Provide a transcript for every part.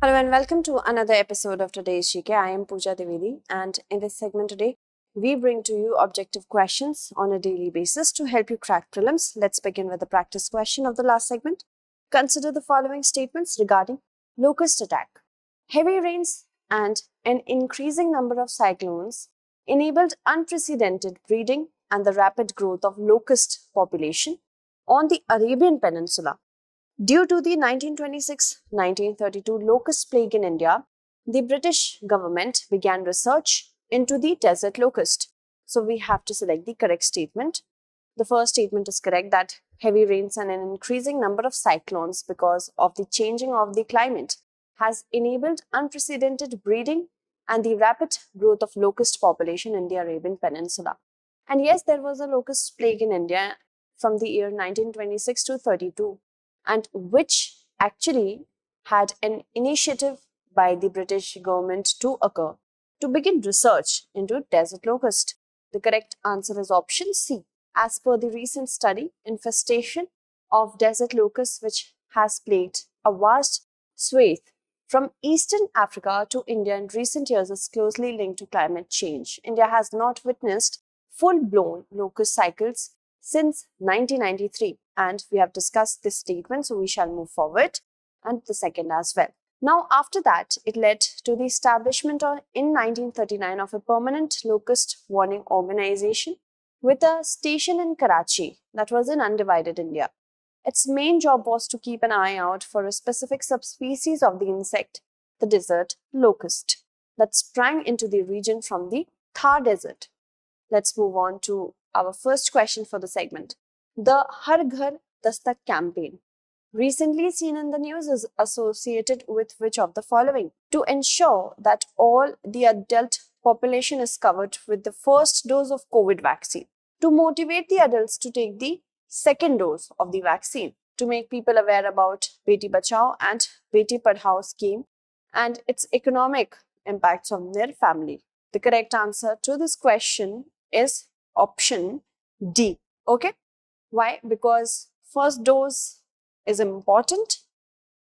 Hello and welcome to another episode of today's GK. I am Pooja Devedi, and in this segment today, we bring to you objective questions on a daily basis to help you crack prelims. Let's begin with the practice question of the last segment. Consider the following statements regarding locust attack. Heavy rains and an increasing number of cyclones enabled unprecedented breeding and the rapid growth of locust population on the Arabian Peninsula. Due to the 1926-1932 locust plague in India, the British government began research into the desert locust. So we have to select the correct statement. The first statement is correct, that heavy rains and an increasing number of cyclones because of the changing of the climate has enabled unprecedented breeding and the rapid growth of locust population in the Arabian Peninsula. And yes, there was a locust plague in India from the year 1926 to 32. And which actually had an initiative by the British government to occur to begin research into desert locust. The correct answer is option C. As per the recent study, infestation of desert locust, which has plagued a vast swathe from Eastern Africa to India in recent years, is closely linked to climate change. India has not witnessed full-blown locust cycles since 1993, and we have discussed this statement, so we shall move forward, and the second as well. Now, after that, it led to the establishment in 1939 of a permanent locust warning organization with a station in Karachi that was in undivided India. Its main job was to keep an eye out for a specific subspecies of the insect, the desert locust, that sprang into the region from the Thar Desert. Let's move on to our first question for the segment. The Har GharDastak Campaign, recently seen in the news, is associated with which of the following? To ensure that all the adult population is covered with the first dose of COVID vaccine, to motivate the adults to take the second dose of the vaccine, to make people aware about Beti Bachao and Beti Padhao scheme and its economic impacts on their family. The correct answer to this question is option D. Okay? Why? Because first dose is important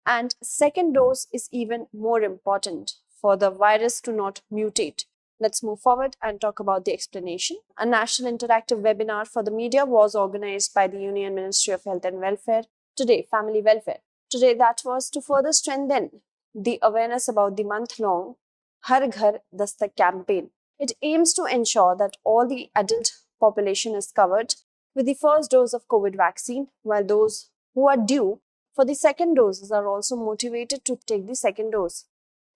and second dose is even more important for the virus to not mutate. Let's move forward and talk about the explanation. A national interactive webinar for the media was organized by the Union Ministry of Health and Welfare, today Family Welfare. Today, that was to further strengthen the awareness about the month-long Har GharDastak campaign. It aims to ensure that all the adult population is covered with the first dose of COVID vaccine, while those who are due for the second doses are also motivated to take the second dose.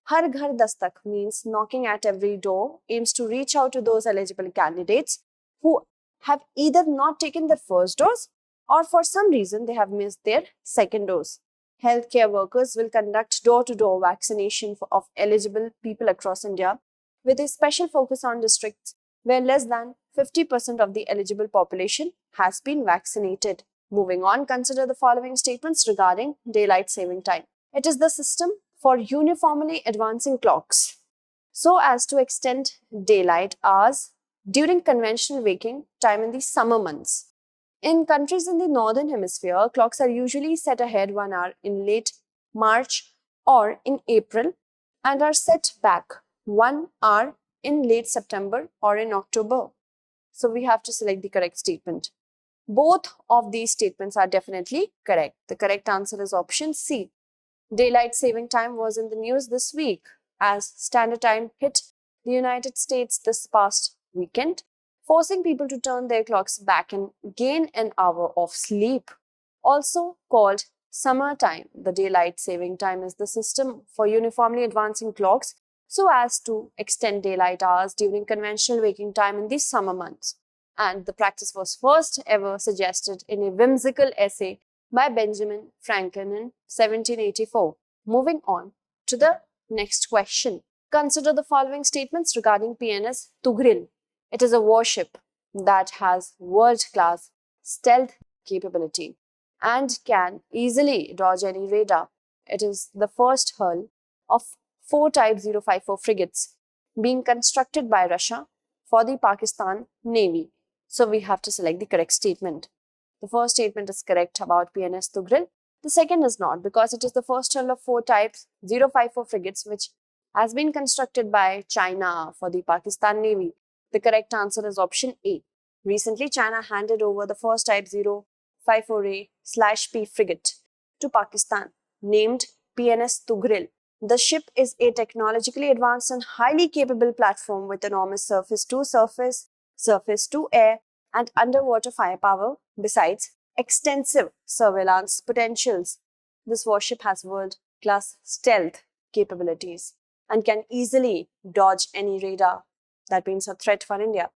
Har GharDastak means knocking at every door, aims to reach out to those eligible candidates who have either not taken their first dose or for some reason they have missed their second dose. Healthcare workers will conduct door-to-door vaccination of eligible people across India, with a special focus on districts where less than 50% of the eligible population has been vaccinated. Moving on, consider the following statements regarding daylight saving time. It is the system for uniformly advancing clocks so as to extend daylight hours during conventional waking time in the summer months. In countries in the northern hemisphere, clocks are usually set ahead 1 hour in late March or in April and are set back 1 hour in late September or in October. So we have to select the correct statement. Both of these statements are definitely correct. The correct answer is option C. Daylight saving time was in the news this week as standard time hit the United States this past weekend, forcing people to turn their clocks back and gain an hour of sleep. Also called summer time, the daylight saving time is the system for uniformly advancing clocks so as to extend daylight hours during conventional waking time in the summer months. And the practice was first ever suggested in a whimsical essay by Benjamin Franklin in 1784. Moving on to the next question. Consider the following statements regarding PNS Tughril. It is a warship that has world-class stealth capability and can easily dodge any radar. It is the first hull of 4 Type 054 frigates being constructed by Russia for the Pakistan Navy. So we have to select the correct statement. The first statement is correct about PNS Tughril. The second is not, because it is the first hull of 4 types 054 frigates which has been constructed by China for the Pakistan Navy. The correct answer is option A. Recently, China handed over the first type 054A/P frigate to Pakistan, named PNS Tughril. The ship is a technologically advanced and highly capable platform with enormous surface-to-surface, surface-to-air, and underwater firepower, besides extensive surveillance potentials. This warship has world-class stealth capabilities and can easily dodge any radar that means a threat for India.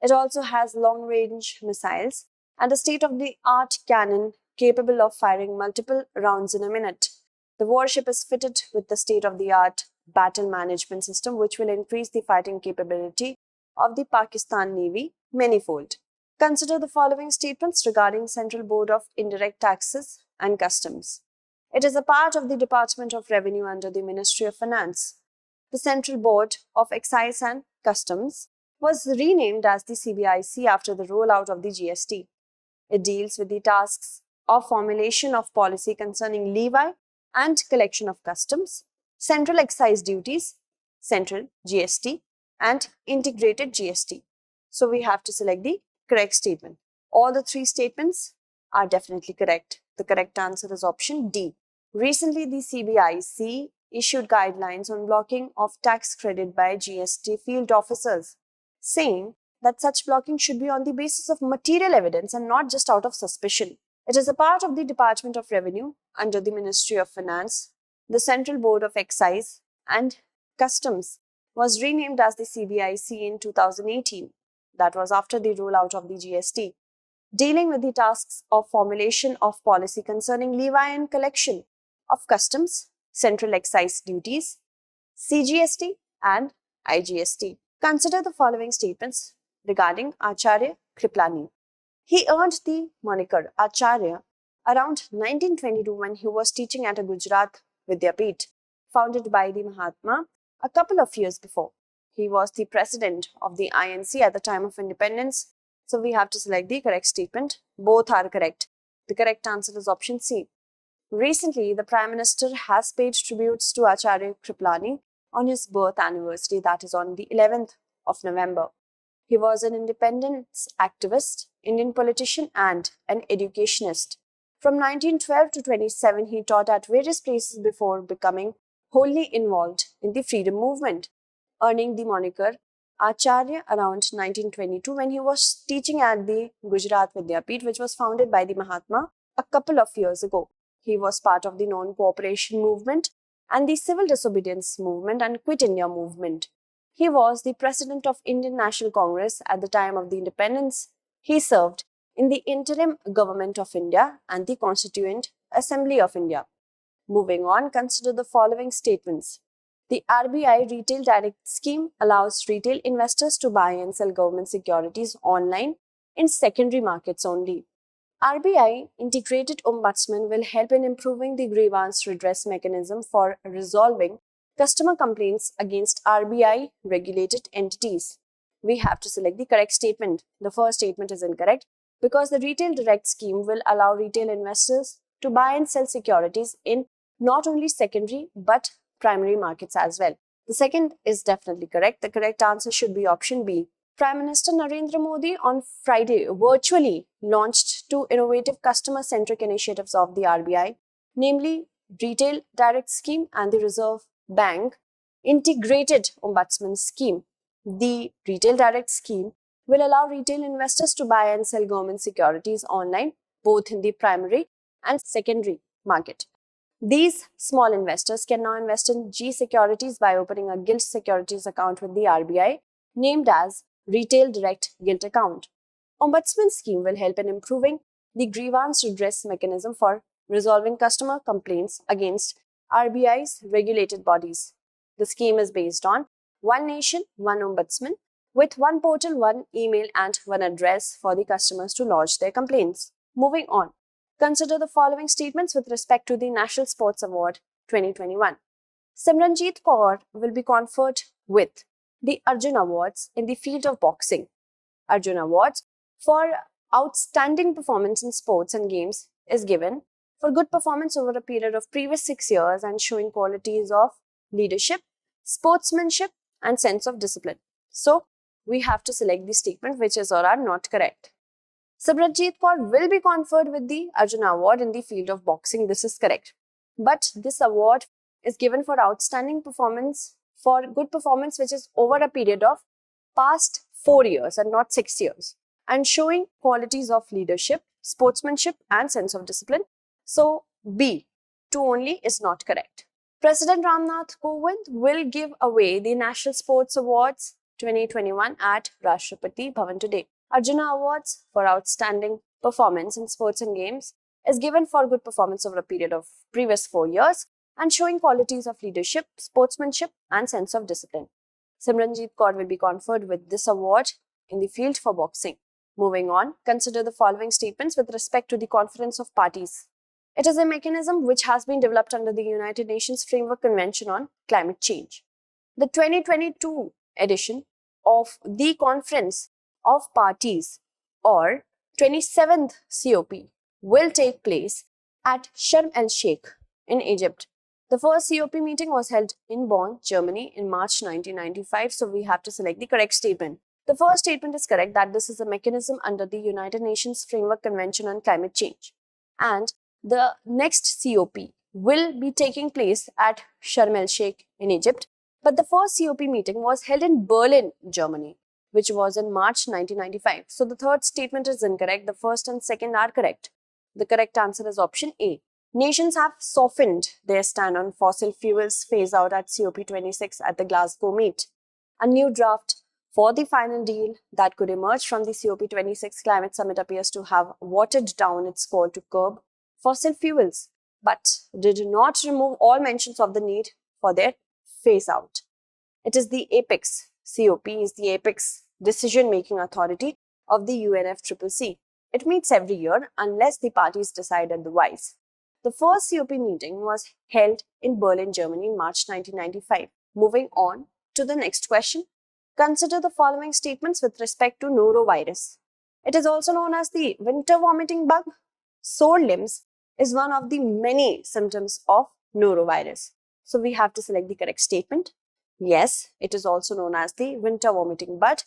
It also has long-range missiles and a state-of-the-art cannon capable of firing multiple rounds in a minute. The warship is fitted with the state-of-the-art battle management system, which will increase the fighting capability of the Pakistan Navy manifold. Consider the following statements regarding Central Board of Indirect Taxes and Customs. It is a part of the Department of Revenue under the Ministry of Finance. The Central Board of Excise and Customs was renamed as the CBIC after the rollout of the GST. It deals with the tasks of formulation of policy concerning levy and collection of customs, central excise duties, central GST, and integrated GST. So we have to select the correct statement. All the 3 statements are definitely correct. The correct answer is option D. Recently, the CBIC issued guidelines on blocking of tax credit by GST field officers, saying that such blocking should be on the basis of material evidence and not just out of suspicion. It is a part of the Department of Revenue under the Ministry of Finance. The Central Board of Excise and Customs was renamed as the CBIC in 2018. That was after the rollout of the GST, dealing with the tasks of formulation of policy concerning levy and collection of customs, central excise duties, CGST and IGST. Consider the following statements regarding Acharya Kripalani. He earned the moniker Acharya around 1922 when he was teaching at a Gujarat Vidyapith, founded by the Mahatma a couple of years before. He was the president of the INC at the time of independence. So we have to select the correct statement. Both are correct. The correct answer is option C. Recently, the Prime Minister has paid tributes to Acharya Kripalani on his birth anniversary, that is on the 11th of November. He was an independence activist, Indian politician, and an educationist. From 1912 to 27, he taught at various places before becoming wholly involved in the freedom movement, earning the moniker Acharya around 1922 when he was teaching at the Gujarat Vidyapith, which was founded by the Mahatma a couple of years ago. He was part of the non-cooperation movement and the civil disobedience movement and Quit India movement. He was the president of Indian National Congress at the time of the independence. He served in the interim government of India and the Constituent Assembly of India. Moving on, consider the following statements. The RBI Retail Direct Scheme allows retail investors to buy and sell government securities online in secondary markets only. RBI Integrated Ombudsman will help in improving the grievance redress mechanism for resolving customer complaints against RBI regulated entities. We have to select the correct statement. The first statement is incorrect because the Retail Direct Scheme will allow retail investors to buy and sell securities in not only secondary but primary markets as well. The second is definitely correct. The correct answer should be option B. Prime Minister Narendra Modi on Friday virtually launched 2 innovative customer-centric initiatives of the RBI, namely Retail Direct Scheme and the Reserve Bank Integrated Ombudsman Scheme. The Retail Direct Scheme will allow retail investors to buy and sell government securities online, both in the primary and secondary market. These small investors can now invest in G securities by opening a Gilt Securities account with the RBI, named as Retail Direct Gilt Account. Ombudsman scheme will help in improving the grievance redress mechanism for resolving customer complaints against RBI's regulated bodies. The scheme is based on one nation, one ombudsman, with one portal, one email, and one address for the customers to lodge their complaints. Moving on, consider the following statements with respect to the National Sports Award 2021. Simranjeet Kaur will be conferred with the Arjuna Awards in the field of boxing. Arjuna Awards for outstanding performance in sports and games is given for good performance over a period of previous 6 years and showing qualities of leadership, sportsmanship, and sense of discipline. So, we have to select the statement which is or are not correct. Simranjeet Kaur will be conferred with the Arjuna Award in the field of boxing. This is correct. But this award is given for outstanding performance, for good performance which is over a period of past 4 years and not 6 years, and showing qualities of leadership, sportsmanship, and sense of discipline. So, B, 2 only is not correct. President Ramnath Kovind will give away the National Sports Awards 2021 at Rashtrapati Bhavan today. Arjuna Awards for outstanding performance in sports and games is given for good performance over a period of previous 4 years and showing qualities of leadership, sportsmanship, and sense of discipline. Simranjeet Kaur will be conferred with this award in the field for boxing. Moving on, consider the following statements with respect to the Conference of Parties. It is a mechanism which has been developed under the United Nations Framework Convention on Climate Change. The 2022 edition of the Conference of Parties, or 27th COP, will take place at Sharm el-Sheikh in Egypt. The first COP meeting was held in Bonn, Germany in March 1995, so we have to select the correct statement. The first statement is correct, that this is a mechanism under the United Nations Framework Convention on Climate Change. And the next COP will be taking place at Sharm el-Sheikh in Egypt, but the first COP meeting was held in Berlin, Germany, which was in March 1995. So the third statement is incorrect. The first and second are correct. The correct answer is option A. Nations have softened their stand on fossil fuels phase out at COP26 at the Glasgow meet. A new draft for the final deal that could emerge from the COP26 climate summit appears to have watered down its call to curb fossil fuels, but did not remove all mentions of the need for their phase out. It is the APEC. COP is the apex decision-making authority of the UNFCCC. It meets every year unless the parties decide otherwise. The first COP meeting was held in Berlin, Germany in March 1995. Moving on to the next question. Consider the following statements with respect to norovirus. It is also known as the winter vomiting bug. Sore limbs is one of the many symptoms of norovirus. So we have to select the correct statement. Yes, it is also known as the winter vomiting bug,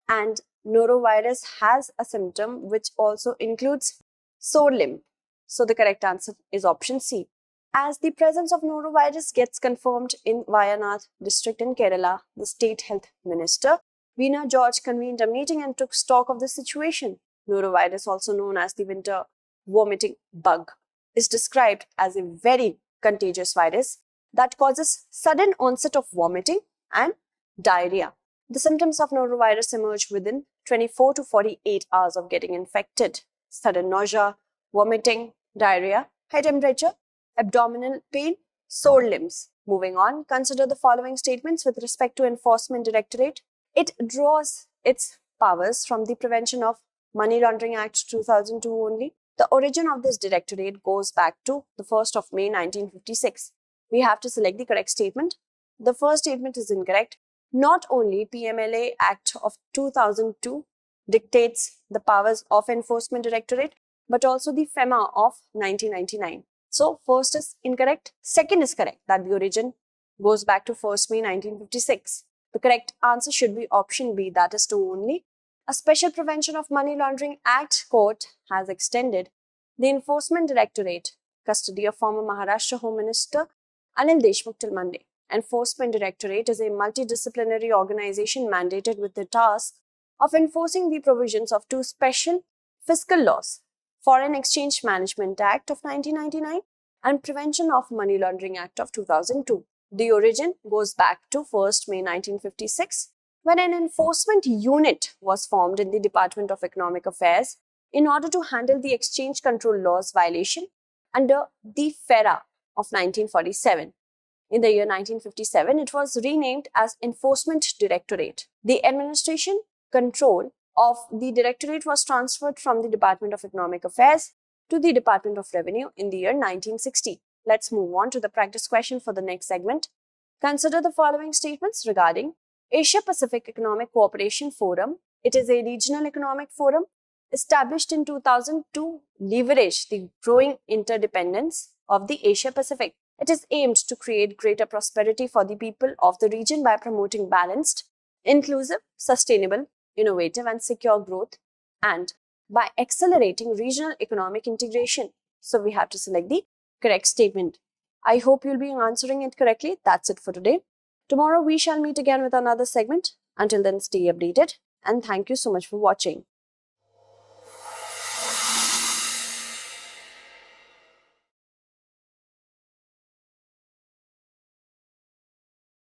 and norovirus has a symptom which also includes sore limb. So the correct answer is option C. As the presence of norovirus gets confirmed in Wayanad district in Kerala, the state health minister, Veena George, convened a meeting and took stock of the situation. Norovirus, also known as the winter vomiting bug, is described as a very contagious virus that causes sudden onset of vomiting and diarrhea. The symptoms of norovirus emerge within 24 to 48 hours of getting infected. Sudden nausea, vomiting, diarrhea, high temperature, abdominal pain, sore limbs. Moving on, consider the following statements with respect to Enforcement Directorate. It draws its powers from the Prevention of Money Laundering Act 2002 only. The origin of this directorate goes back to the 1st of May 1956. We have to select the correct statement. The first statement is incorrect. Not only PMLA Act of 2002 dictates the powers of Enforcement Directorate, but also the FEMA of 1999. So, first is incorrect. Second is correct, that the origin goes back to 1st May 1956. The correct answer should be option B, that is 2 only. A Special Prevention of Money Laundering Act court has extended the Enforcement Directorate custody of former Maharashtra Home Minister Anil Deshmukh till Monday. Enforcement Directorate is a multidisciplinary organization mandated with the task of enforcing the provisions of 2 special fiscal laws, Foreign Exchange Management Act of 1999 and Prevention of Money Laundering Act of 2002. The origin goes back to 1st May 1956, when an enforcement unit was formed in the Department of Economic Affairs in order to handle the exchange control laws violation under the FERA of 1947. In the year 1957, it was renamed as Enforcement Directorate. The administration control of the Directorate was transferred from the Department of Economic Affairs to the Department of Revenue in the year 1960. Let's move on to the practice question for the next segment. Consider the following statements regarding Asia Pacific Economic Cooperation Forum. It is a regional economic forum established in 2000 to leverage the growing interdependence of the Asia Pacific. It is aimed to create greater prosperity for the people of the region by promoting balanced, inclusive, sustainable, innovative, and secure growth, and by accelerating regional economic integration. So we have to select the correct statement. I hope you'll be answering it correctly. That's it for today. Tomorrow we shall meet again with another segment. Until then, stay updated, and thank you so much for watching.